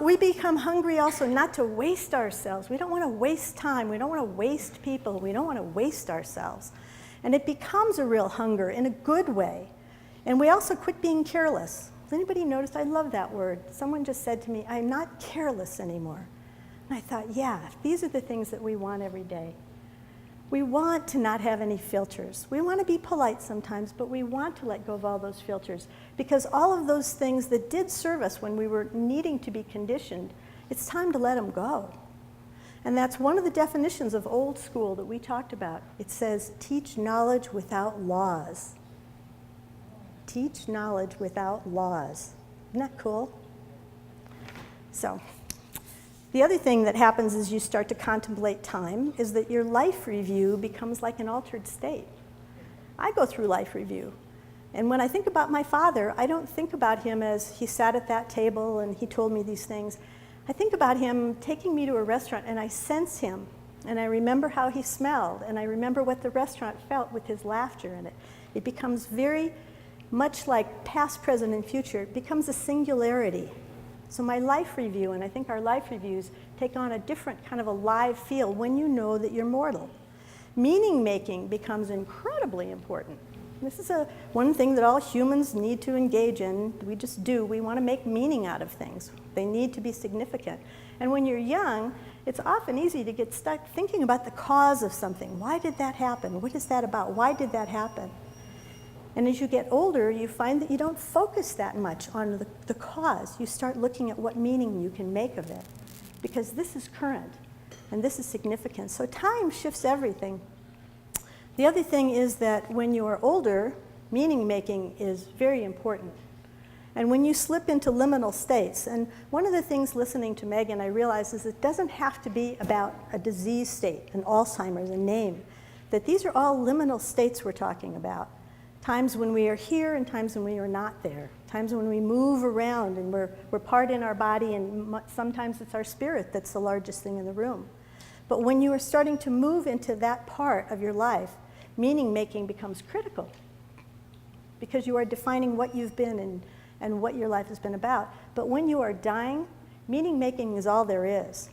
We become hungry also not to waste ourselves. We don't want to waste time. We don't want to waste people. We don't want to waste ourselves. And it becomes a real hunger in a good way. And we also quit being careless. Has anybody noticed? I love that word. Someone just said to me, I'm not careless anymore. And I thought, yeah, these are the things that we want every day. We want to not have any filters. We want to be polite sometimes, but we want to let go of all those filters, because all of those things that did serve us when we were needing to be conditioned, it's time to let them go. And that's one of the definitions of old school that we talked about. It says, teach knowledge without laws. Teach knowledge without laws. Isn't that cool? So, the other thing that happens as you start to contemplate time is that your life review becomes like an altered state. I go through life review. And when I think about my father, I don't think about him as he sat at that table and he told me these things. I think about him taking me to a restaurant and I sense him. And I remember how he smelled. And I remember what the restaurant felt with his laughter in it. It becomes very much like past, present, and future. It becomes a singularity. So my life review, and I think our life reviews, take on a different kind of a live feel when you know that you're mortal. Meaning making becomes incredibly important. This is one thing that all humans need to engage in. We just do. We want to make meaning out of things. They need to be significant. And when you're young, it's often easy to get stuck thinking about the cause of something. Why did that happen? What is that about? Why did that happen? And as you get older, you find that you don't focus that much on the cause. You start looking at what meaning you can make of it, because this is current and this is significant. So time shifts everything. The other thing is that when you are older, meaning making is very important. And when you slip into liminal states, and one of the things listening to Megan I realized is it doesn't have to be about a disease state, an Alzheimer's, a name, that these are all liminal states we're talking about. Times when we are here and times when we are not there. Times when we move around and we're part in our body, and sometimes it's our spirit that's the largest thing in the room. But when you are starting to move into that part of your life, meaning making becomes critical, because you are defining what you've been and what your life has been about. But when you are dying, meaning making is all there is.